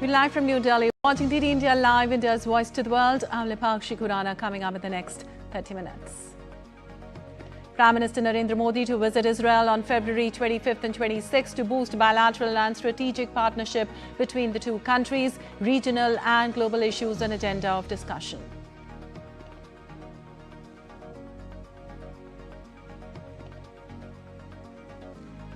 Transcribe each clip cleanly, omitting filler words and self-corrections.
We're live from New Delhi, watching DD India Live, India's Voice to the World. I'm Lipakshi Khurana, coming up in the next 30 minutes. Prime Minister Narendra Modi to visit Israel on February 25th and 26th to boost bilateral and strategic partnership between the two countries, regional and global issues an agenda of discussion.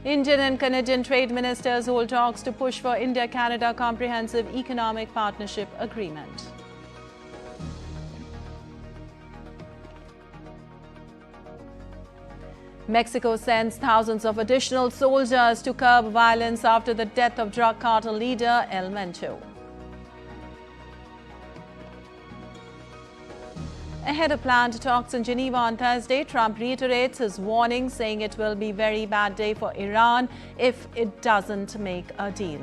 Indian and Canadian trade ministers hold talks to push for India-Canada Comprehensive Economic Partnership Agreement. Mexico sends thousands of additional soldiers to curb violence after the death of drug cartel leader El Mencho. Ahead of planned talks in Geneva on Thursday, Trump reiterates his warning, saying it will be a very bad day for Iran if it doesn't make a deal.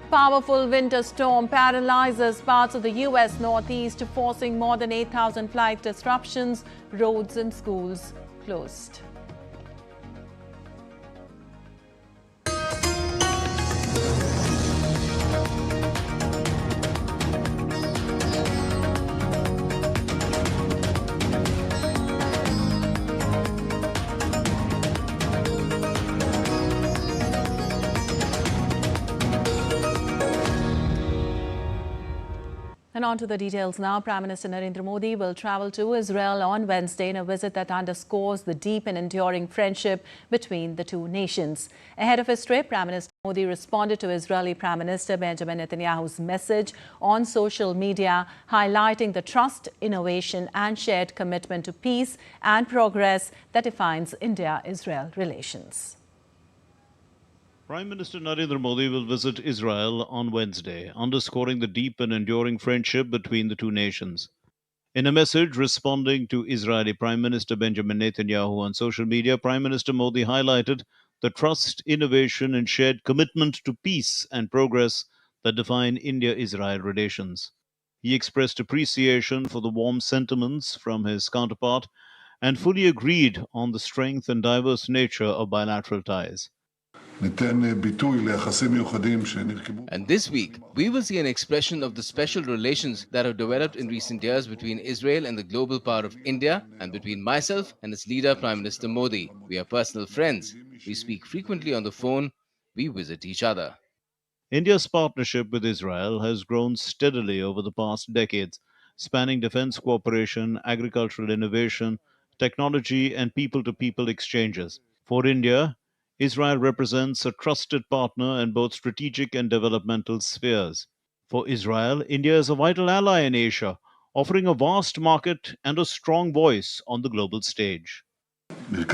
Powerful winter storm paralyzes parts of the U.S. Northeast, forcing more than 8,000 flight disruptions, roads and schools closed. And on to the details now. Prime Minister Narendra Modi will travel to Israel on Wednesday in a visit that underscores the deep and enduring friendship between the two nations. Ahead of his trip, Prime Minister Modi responded to Israeli Prime Minister Benjamin Netanyahu's message on social media, highlighting the trust, innovation and shared commitment to peace and progress that defines India-Israel relations. Prime Minister Narendra Modi will visit Israel on Wednesday, underscoring the deep and enduring friendship between the two nations. In a message responding to Israeli Prime Minister Benjamin Netanyahu on social media, Prime Minister Modi highlighted the trust, innovation and shared commitment to peace and progress that define India-Israel relations. He expressed appreciation for the warm sentiments from his counterpart and fully agreed on the strength and diverse nature of bilateral ties. And this week, we will see an expression of the special relations that have developed in recent years between Israel and the global power of India, and between myself and its leader, Prime Minister Modi. We are personal friends. We speak frequently on the phone. We visit each other. India's partnership with Israel has grown steadily over the past decades, spanning defense cooperation, agricultural innovation, technology, and people-to-people exchanges. For India, Israel represents a trusted partner in both strategic and developmental spheres. For Israel, India is a vital ally in Asia, offering a vast market and a strong voice on the global stage. The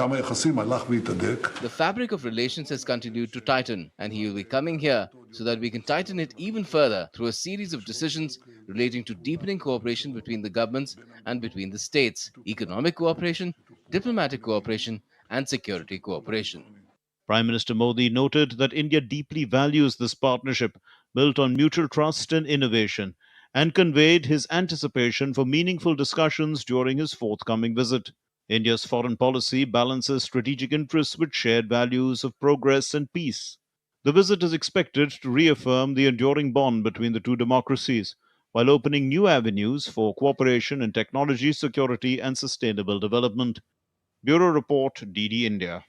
fabric of relations has continued to tighten, and he will be coming here so that we can tighten it even further through a series of decisions relating to deepening cooperation between the governments and between the states, economic cooperation, diplomatic cooperation, and security cooperation. Prime Minister Modi noted that India deeply values this partnership built on mutual trust and innovation, and conveyed his anticipation for meaningful discussions during his forthcoming visit. India's foreign policy balances strategic interests with shared values of progress and peace. The visit is expected to reaffirm the enduring bond between the two democracies, while opening new avenues for cooperation in technology, security, and sustainable development. Bureau Report, DD India.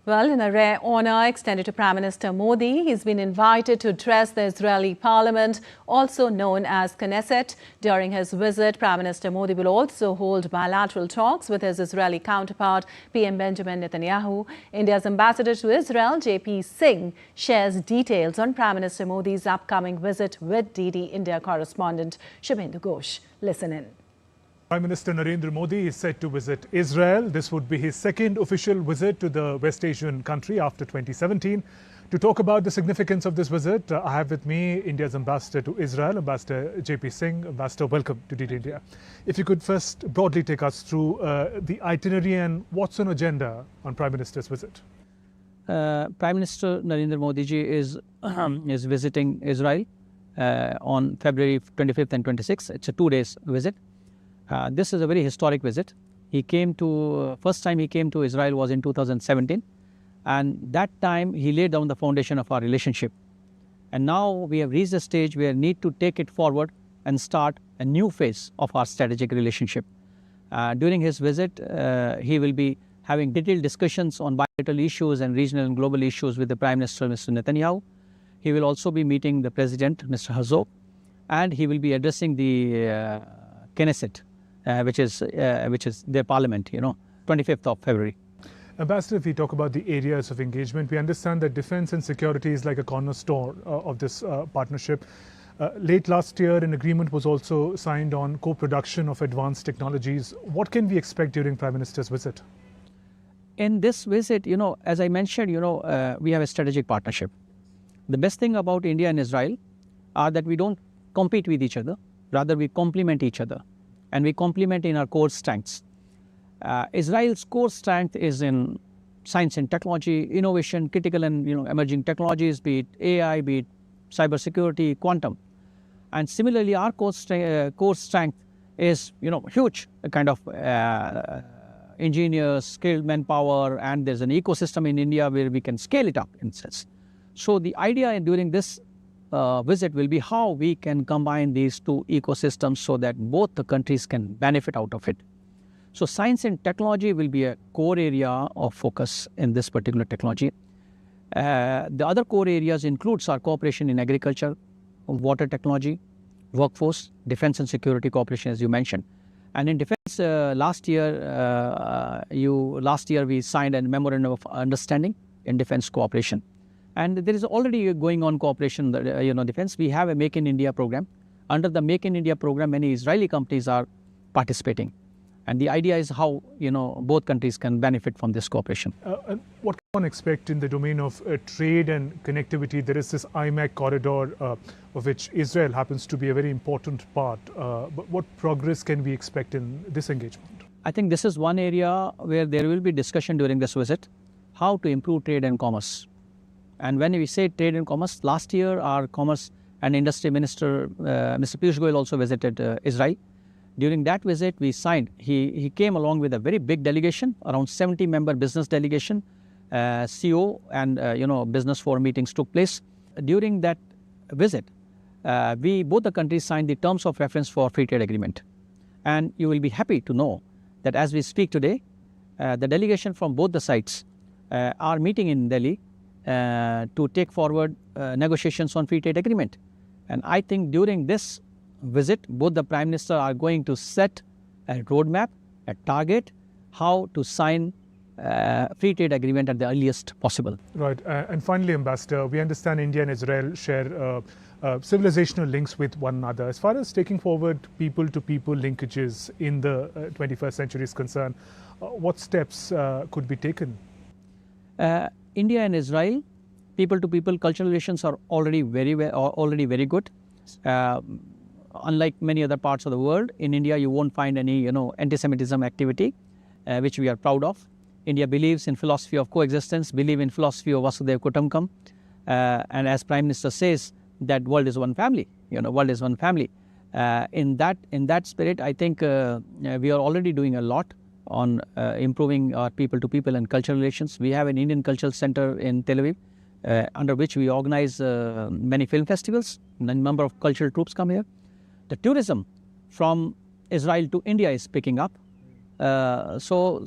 Well, in a rare honor extended to Prime Minister Modi, he's been invited to address the Israeli parliament, also known as Knesset. During his visit, Prime Minister Modi will also hold bilateral talks with his Israeli counterpart, PM Benjamin Netanyahu. India's ambassador to Israel, JP Singh, shares details on Prime Minister Modi's upcoming visit with DD India correspondent Shubhendu Ghosh. Listen in. Prime Minister Narendra Modi is set to visit Israel. This would be his second official visit to the West Asian country after 2017. To talk about the significance of this visit, I have with me India's ambassador to Israel, Ambassador JP Singh. Ambassador, welcome to DD India. If you could first broadly take us through the itinerary and what's on agenda on Prime Minister's visit. Prime Minister Narendra Modi ji is visiting Israel on February 25th and 26th. It's a 2-day visit. This is a very historic visit. He came to, first time he came to Israel was in 2017. And that time he laid down the foundation of our relationship. And now we have reached a stage where we need to take it forward and start a new phase of our strategic relationship. During his visit, he will be having detailed discussions on bilateral issues and regional and global issues with the Prime Minister, Mr. Netanyahu. He will also be meeting the President, Mr. Herzog, and he will be addressing the Knesset, which is their parliament, 25th of February. Ambassador, if we talk about the areas of engagement, we understand that defense and security is like a cornerstone of this partnership. Late last year, an agreement was also signed on co-production of advanced technologies. What can we expect during Prime Minister's visit? In this visit, as I mentioned, we have a strategic partnership. The best thing about India and Israel are that we don't compete with each other. Rather, we complement each other. And we complement in our core strengths. Israel's core strength is in science and technology, innovation, critical and emerging technologies, be it AI, be it cybersecurity, quantum. And similarly, our core strength is huge, a kind of engineers, skilled manpower, and there's an ecosystem in India where we can scale it up in sense. So the idea during this visit will be how we can combine these two ecosystems so that both the countries can benefit out of it. So science and technology will be a core area of focus in this particular technology. The other core areas includes our cooperation in agriculture, water technology, workforce, defense and security cooperation, as you mentioned. And in defense, last year we signed a memorandum of understanding in defense cooperation. And there is already going on cooperation, defense. We have a Make in India program. Under the Make in India program, many Israeli companies are participating. And the idea is how, both countries can benefit from this cooperation. And what can one expect in the domain of trade and connectivity? There is this IMEC corridor of which Israel happens to be a very important part. But what progress can we expect in this engagement? I think this is one area where there will be discussion during this visit, how to improve trade and commerce. And when we say trade and commerce, last year our Commerce and Industry Minister, Mr. Piyush Goyal, also visited Israel. During that visit, we signed, he came along with a very big delegation, around 70-member business delegation, CO and, business forum meetings took place. During that visit, both the countries signed the terms of reference for free trade agreement. And you will be happy to know that as we speak today, the delegation from both the sides are meeting in Delhi to take forward negotiations on free trade agreement. And I think during this visit, both the Prime Minister are going to set a roadmap, a target, how to sign free trade agreement at the earliest possible. Right. And finally, Ambassador, we understand India and Israel share civilizational links with one another. As far as taking forward people-to-people linkages in the 21st century is concerned, what steps could be taken? India and Israel, people-to-people cultural relations are already very good. Unlike many other parts of the world, in India you won't find any anti-Semitism activity, which we are proud of. India believes in philosophy of coexistence, believe in philosophy of Vasudhaiva Kutumbakam, and as Prime Minister says, that world is one family. World is one family. In that spirit, I think we are already doing a lot on improving our people-to-people and cultural relations. We have an Indian Cultural Center in Tel Aviv, under which we organize many film festivals. A number of cultural troops come here. The tourism from Israel to India is picking up. So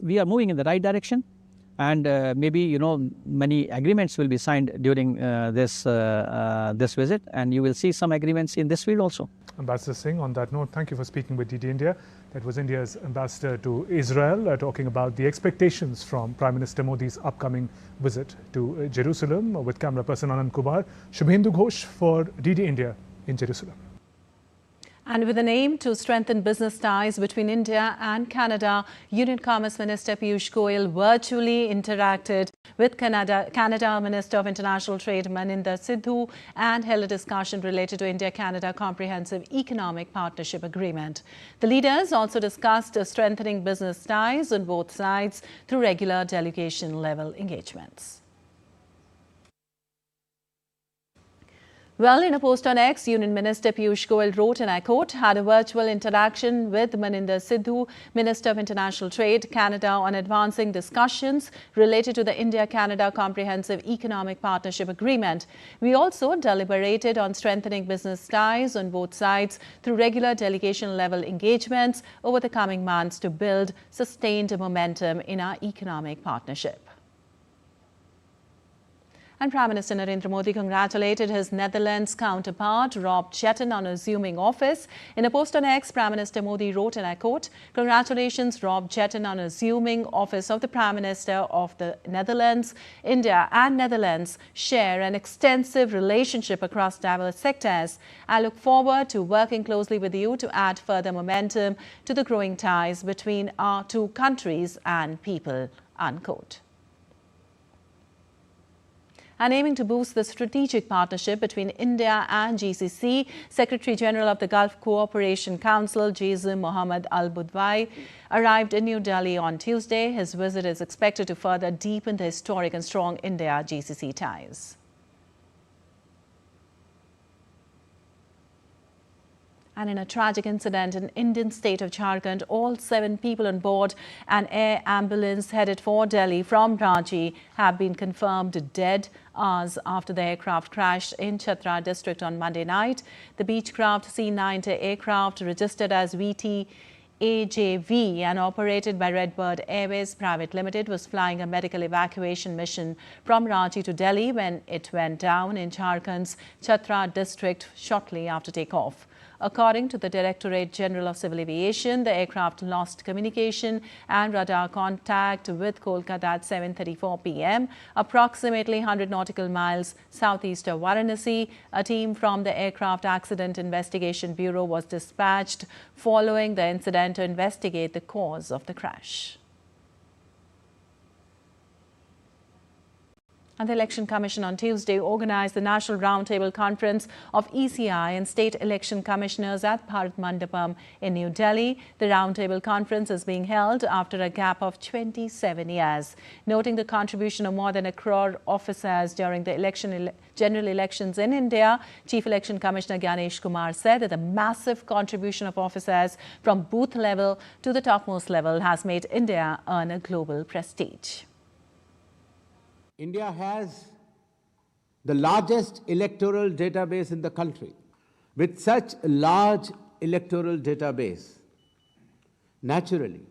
we are moving in the right direction, and maybe many agreements will be signed during this visit, and you will see some agreements in this field also. Ambassador Singh, on that note, thank you for speaking with DD India. That was India's ambassador to Israel, talking about the expectations from Prime Minister Modi's upcoming visit to Jerusalem. With camera person Anand Kumar, Shubhendu Ghosh for DD India in Jerusalem. And with an aim to strengthen business ties between India and Canada, Union Commerce Minister Piyush Goyal virtually interacted with Canada Minister of International Trade Maninder Sidhu and held a discussion related to India-Canada Comprehensive Economic Partnership Agreement. The leaders also discussed strengthening business ties on both sides through regular delegation-level engagements. Well, in a post on X, Union Minister Piyush Goyal wrote, and I quote, had a virtual interaction with Maninder Sidhu, Minister of International Trade, Canada, on advancing discussions related to the India-Canada Comprehensive Economic Partnership Agreement. We also deliberated on strengthening business ties on both sides through regular delegation-level engagements over the coming months to build sustained momentum in our economic partnership. And Prime Minister Narendra Modi congratulated his Netherlands counterpart, Rob Jetten, on assuming office. In a post on X, Prime Minister Modi wrote, and I quote, "Congratulations, Rob Jetten, on assuming office of the Prime Minister of the Netherlands. India and Netherlands share an extensive relationship across diverse sectors. I look forward to working closely with you to add further momentum to the growing ties between our two countries and people," unquote. And aiming to boost the strategic partnership between India and GCC, Secretary General of the Gulf Cooperation Council, Jaisim Mohammed Al Budwai, arrived in New Delhi on Tuesday. His visit is expected to further deepen the historic and strong India-GCC ties. And in a tragic incident in Indian state of Jharkhand, all 7 people on board an air ambulance headed for Delhi from Ranchi have been confirmed dead hours after the aircraft crashed in Chhatra district on Monday night. The Beechcraft C-90 aircraft, registered as VT-AJV and operated by Redbird Airways Private Limited, was flying a medical evacuation mission from Ranchi to Delhi when it went down in Jharkhand's Chhatra district shortly after takeoff. According to the Directorate General of Civil Aviation, the aircraft lost communication and radar contact with Kolkata at 7:34 p.m., approximately 100 nautical miles southeast of Varanasi. A team from the Aircraft Accident Investigation Bureau was dispatched following the incident to investigate the cause of the crash. And the Election Commission on Tuesday organized the National Roundtable Conference of ECI and State Election Commissioners at Bharat Mandapam in New Delhi. The Roundtable Conference is being held after a gap of 27 years. Noting the contribution of more than 1 crore officers during the general elections in India, Chief Election Commissioner Gyanesh Kumar said that the massive contribution of officers from booth level to the topmost level has made India earn a global prestige. India has the largest electoral database in the country. With such a large electoral database, naturally,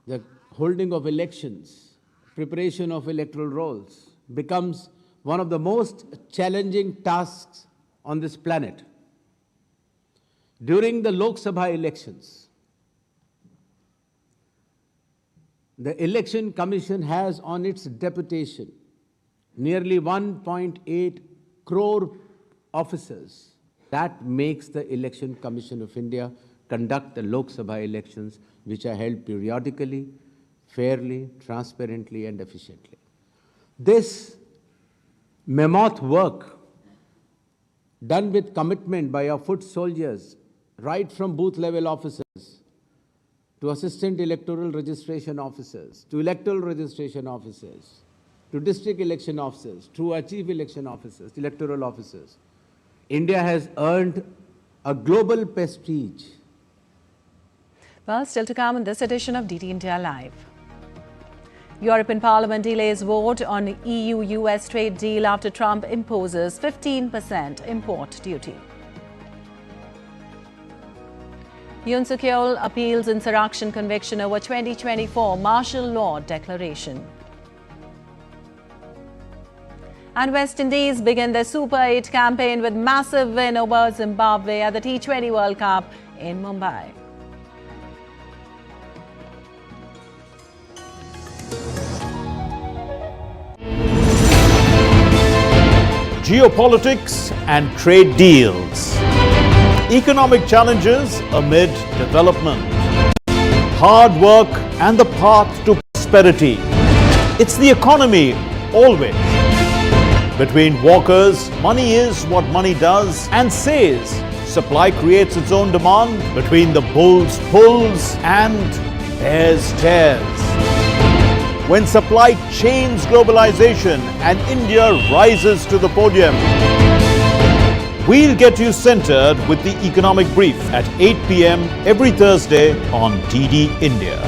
the holding of elections, preparation of electoral rolls becomes one of the most challenging tasks on this planet. During the Lok Sabha elections, the Election Commission has on its deputation nearly 1.8 crore officers. That makes the Election Commission of India conduct the Lok Sabha elections, which are held periodically, fairly, transparently and efficiently. This mammoth work done with commitment by our foot soldiers, right from booth level officers to assistant electoral registration officers, to electoral registration officers, to district election officers, to our chief election officers, electoral officers, India has earned a global prestige. Well, still to come in this edition of DT India Live. European Parliament delays vote on EU-US trade deal after Trump imposes 15% import duty. Yoon Suk-yeol appeals insurrection conviction over 2024 martial law declaration. And West Indies begin their Super 8 campaign with massive win over Zimbabwe at the T20 World Cup in Mumbai. Geopolitics and trade deals. Economic challenges amid development. Hard work and the path to prosperity. It's the economy always. Between walkers, money is what money does and says. Supply creates its own demand. Between the bulls pulls and bears tears. When supply chains globalization and India rises to the podium. We'll get you centered with the economic brief at 8 p.m. every Thursday on DD India.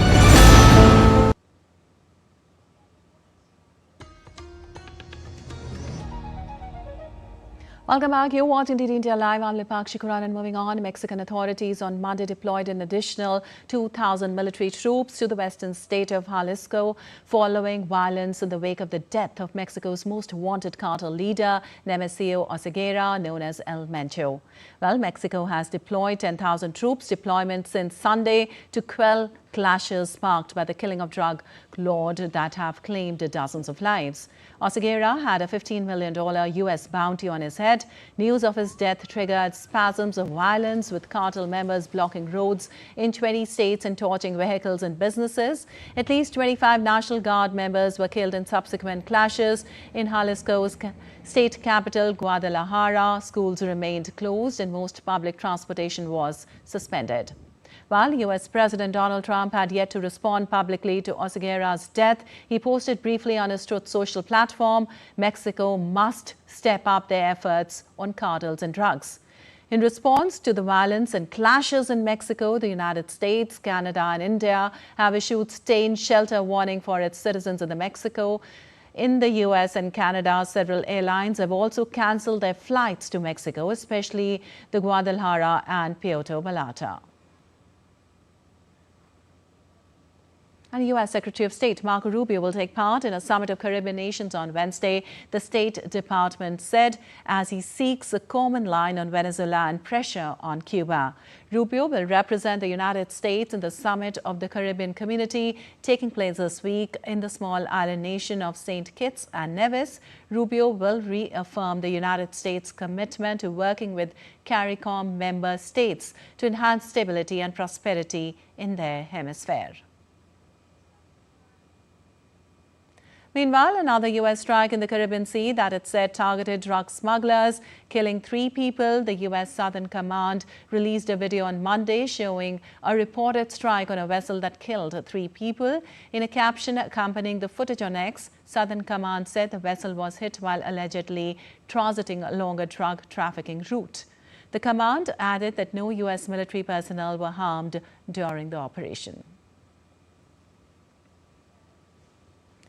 Welcome back. You're watching DD India Live. I'm Lipakshi Kuran, and moving on, Mexican authorities on Monday deployed an additional 2,000 military troops to the western state of Jalisco following violence in the wake of the death of Mexico's most wanted cartel leader, Nemesio Oseguera, known as El Mencho. Well, Mexico has deployed 10,000 troops deployment since Sunday to quell clashes sparked by the killing of drug lords that have claimed dozens of lives. Oseguera had a $15 million U.S. bounty on his head. News of his death triggered spasms of violence, with cartel members blocking roads in 20 states and torching vehicles and businesses. At least 25 National Guard members were killed in subsequent clashes. In Jalisco's state capital, Guadalajara, schools remained closed and most public transportation was suspended. While U.S. President Donald Trump had yet to respond publicly to Oseguera's death, he posted briefly on his Truth Social platform, "Mexico must step up their efforts on cartels and drugs." In response to the violence and clashes in Mexico, the United States, Canada and India have issued stay in shelter warning for its citizens in Mexico. In the U.S. and Canada, several airlines have also cancelled their flights to Mexico, especially the Guadalajara and Puerto Vallarta. And U.S. Secretary of State Marco Rubio will take part in a summit of Caribbean nations on Wednesday, the State Department said, as he seeks a common line on Venezuela and pressure on Cuba. Rubio will represent the United States in the summit of the Caribbean community taking place this week in the small island nation of St. Kitts and Nevis. Rubio will reaffirm the United States' commitment to working with CARICOM member states to enhance stability and prosperity in their hemisphere. Meanwhile, another U.S. strike in the Caribbean Sea that it said targeted drug smugglers, killing 3 people. The U.S. Southern Command released a video on Monday showing a reported strike on a vessel that killed 3 people. In a caption accompanying the footage on X, Southern Command said the vessel was hit while allegedly transiting along a drug trafficking route. The command added that no U.S. military personnel were harmed during the operation.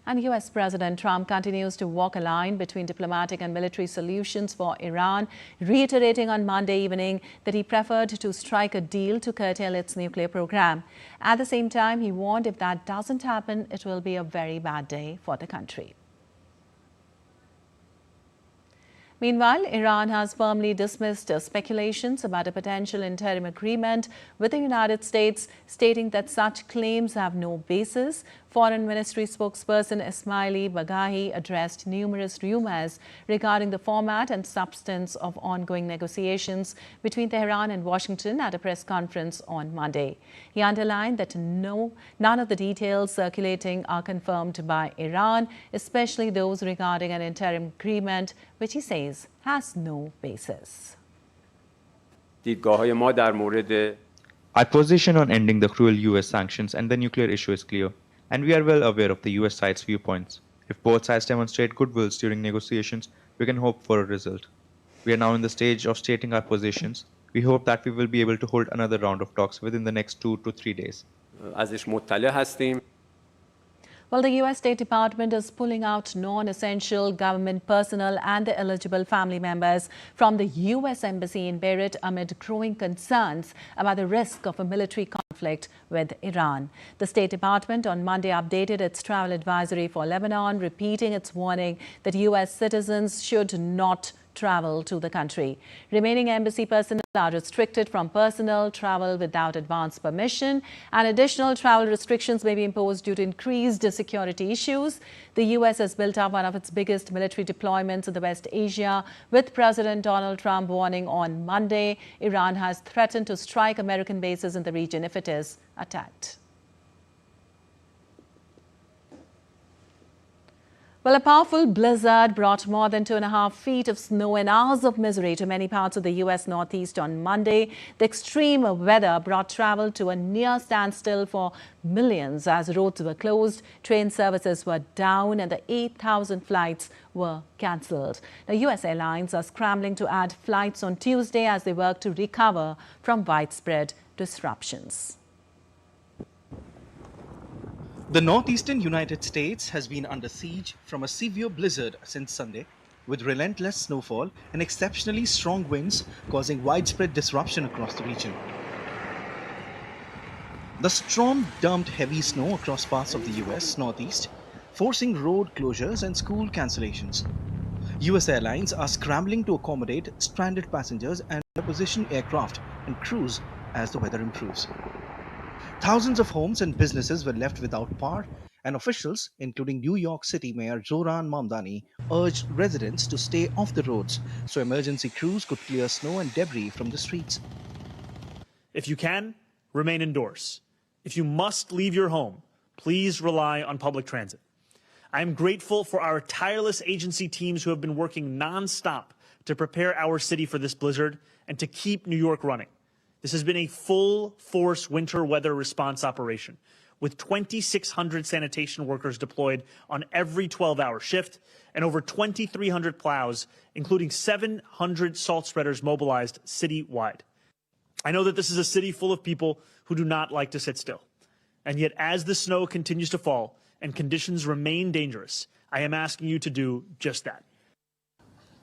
And U.S. President Trump continues to walk a line between diplomatic and military solutions for Iran, reiterating on Monday evening that he preferred to strike a deal to curtail its nuclear program. At the same time, he warned if that doesn't happen, it will be a very bad day for the country. Meanwhile, Iran has firmly dismissed speculations about a potential interim agreement with the United States, stating that such claims have no basis. Foreign Ministry spokesperson Ismaili Bagahi addressed numerous rumors regarding the format and substance of ongoing negotiations between Tehran and Washington at a press conference on Monday. He underlined that none of the details circulating are confirmed by Iran, especially those regarding an interim agreement, which he says has no basis. Our position on ending the cruel US sanctions and the nuclear issue is clear, and we are well aware of the US side's viewpoints. If both sides demonstrate goodwills during negotiations, we can hope for a result. We are now in the stage of stating our positions. We hope that we will be able to hold another round of talks within the next 2 to 3 days. Well, the U.S. State Department is pulling out non-essential government personnel and their eligible family members from the U.S. Embassy in Beirut amid growing concerns about the risk of a military conflict with Iran. The State Department on Monday updated its travel advisory for Lebanon, repeating its warning that U.S. citizens should not travel to the country. Remaining embassy personnel are restricted from personal travel without advance permission, and additional travel restrictions may be imposed due to increased security issues. The U.S. has built up one of its biggest military deployments in the West Asia, with President Donald Trump warning on Monday Iran has threatened to strike American bases in the region if it is attacked. Well, a powerful blizzard brought more than 2.5 feet of snow and hours of misery to many parts of the U.S. Northeast on Monday. The extreme weather brought travel to a near standstill for millions as roads were closed, train services were down, and the 8,000 flights were cancelled. Now, U.S. airlines are scrambling to add flights on Tuesday as they work to recover from widespread disruptions. The northeastern United States has been under siege from a severe blizzard since Sunday, with relentless snowfall and exceptionally strong winds causing widespread disruption across the region. The storm dumped heavy snow across parts of the US Northeast, forcing road closures and school cancellations. US airlines are scrambling to accommodate stranded passengers and reposition aircraft and crews as the weather improves. Thousands of homes and businesses were left without power, and officials, including New York City Mayor Zohran Mamdani, urged residents to stay off the roads so emergency crews could clear snow and debris from the streets. If you can, remain indoors. If you must leave your home, please rely on public transit. I am grateful for our tireless agency teams who have been working nonstop to prepare our city for this blizzard and to keep New York running. This has been a full-force winter weather response operation, with 2,600 sanitation workers deployed on every 12-hour shift and over 2,300 plows, including 700 salt spreaders mobilized citywide. I know that this is a city full of people who do not like to sit still. And yet, as the snow continues to fall and conditions remain dangerous, I am asking you to do just that.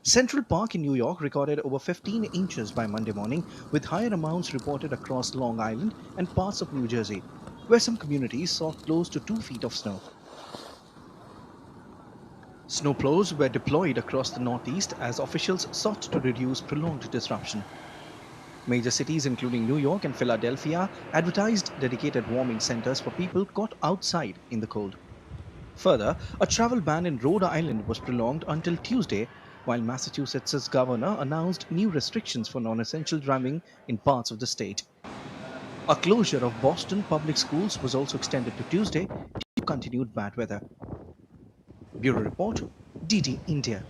Central Park in New York recorded over 15 inches by Monday morning, with higher amounts reported across Long Island and parts of New Jersey, where some communities saw close to 2 feet of snow. Snowplows were deployed across the Northeast as officials sought to reduce prolonged disruption. Major cities including New York and Philadelphia advertised dedicated warming centers for people caught outside in the cold. Further, a travel ban in Rhode Island was prolonged until Tuesday, while Massachusetts' governor announced new restrictions for non-essential driving in parts of the state. A closure of Boston public schools was also extended to Tuesday due to continued bad weather. Bureau Report, DD India.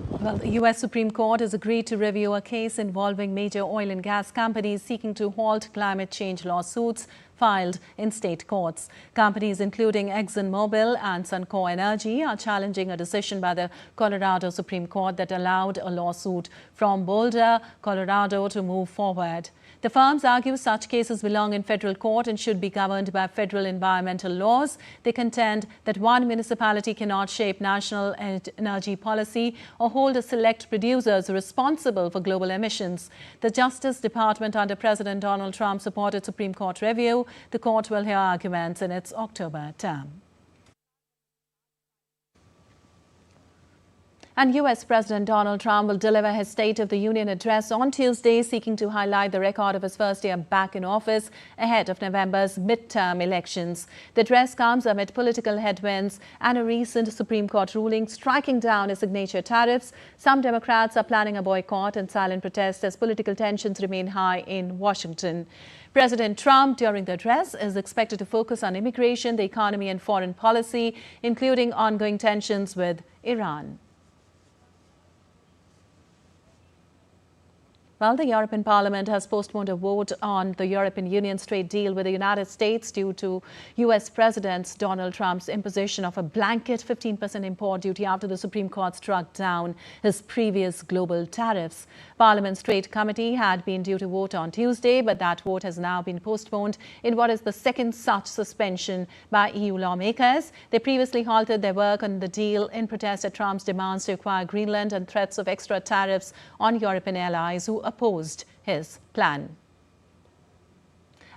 Well, the U.S. Supreme Court has agreed to review a case involving major oil and gas companies seeking to halt climate change lawsuits filed in state courts. Companies including ExxonMobil and Suncor Energy are challenging a decision by the Colorado Supreme Court that allowed a lawsuit from Boulder, Colorado to move forward. The firms argue such cases belong in federal court and should be governed by federal environmental laws. They contend that one municipality cannot shape national energy policy or hold a select producers responsible for global emissions. The Justice Department under President Donald Trump supported Supreme Court review. The court will hear arguments in its October term. And U.S. President Donald Trump will deliver his State of the Union address on Tuesday, seeking to highlight the record of his first year back in office ahead of November's midterm elections. The address comes amid political headwinds and a recent Supreme Court ruling striking down his signature tariffs. Some Democrats are planning a boycott and silent protest as political tensions remain high in Washington. President Trump, during the address, is expected to focus on immigration, the economy and foreign policy, including ongoing tensions with Iran. Well, the European Parliament has postponed a vote on the European Union's trade deal with the United States due to U.S. President Donald Trump's imposition of a blanket 15% import duty after the Supreme Court struck down his previous global tariffs. Parliament's Trade Committee had been due to vote on Tuesday, but that vote has now been postponed in what is the second such suspension by EU lawmakers. They previously halted their work on the deal in protest at Trump's demands to acquire Greenland and threats of extra tariffs on European allies who opposed his plan.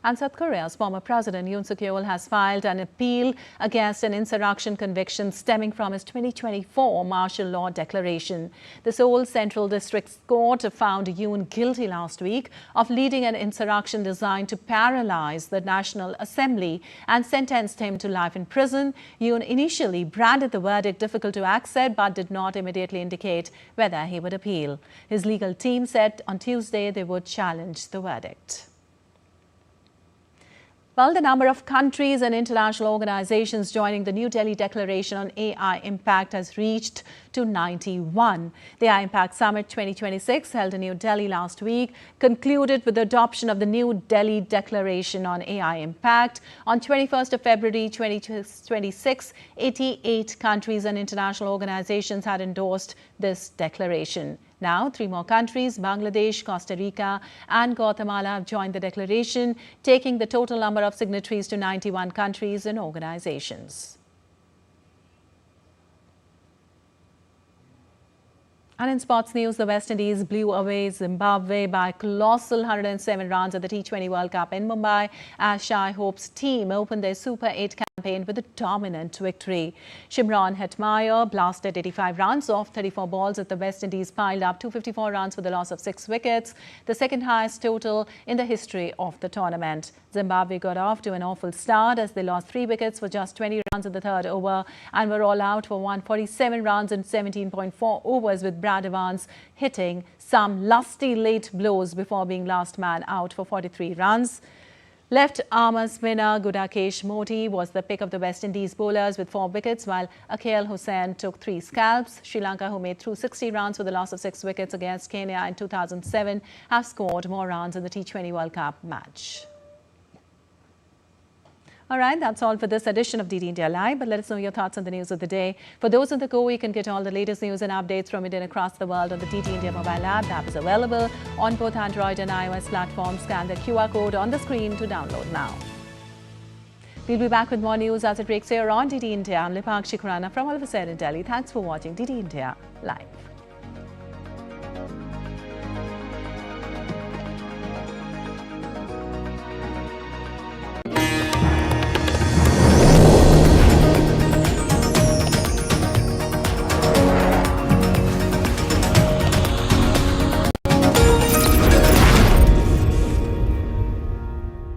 And South Korea's former president Yoon Suk-yeol has filed an appeal against an insurrection conviction stemming from his 2024 martial law declaration. The Seoul Central District Court found Yoon guilty last week of leading an insurrection designed to paralyze the National Assembly and sentenced him to life in prison. Yoon initially branded the verdict difficult to accept but did not immediately indicate whether he would appeal. His legal team said on Tuesday they would challenge the verdict. Well, the number of countries and international organizations joining the New Delhi Declaration on AI Impact has reached to 91. The AI Impact Summit 2026, held in New Delhi last week, concluded with the adoption of the New Delhi Declaration on AI Impact. On 21st of February 2026, 88 countries and international organizations had endorsed this declaration. Now, 3 more countries, Bangladesh, Costa Rica and Guatemala, have joined the declaration, taking the total number of signatories to 91 countries and organizations. And in sports news, the West Indies blew away Zimbabwe by colossal 107 runs at the T20 World Cup in Mumbai as Shai Hope's team opened their Super 8 campaign with a dominant victory. Shimron Hetmeyer blasted 85 runs off 34 balls as the West Indies piled up 254 runs for the loss of 6 wickets, the second highest total in the history of the tournament. Zimbabwe got off to an awful start as they lost 3 wickets for just 20 runs in the third over and were all out for 147 runs in 17.4 overs, with Brad Evans hitting some lusty late blows before being last man out for 43 runs. Left-arm spinner Gudakesh Moti was the pick of the West Indies bowlers with 4 wickets, while Akhil Hussain took 3 scalps. Sri Lanka, who made through 60 runs for the loss of 6 wickets against Kenya in 2007, have scored more runs in the T20 World Cup match. All right, that's all for this edition of DD India Live, but let us know your thoughts on the news of the day. For those on the go, you can get all the latest news and updates from India and across the world on the DD India mobile app. The app is available on both Android and iOS platforms. Scan the QR code on the screen to download now. We'll be back with more news as it breaks here on DD India. I'm Lipakshi Khurana from all of us here in Delhi. Thanks for watching DD India Live.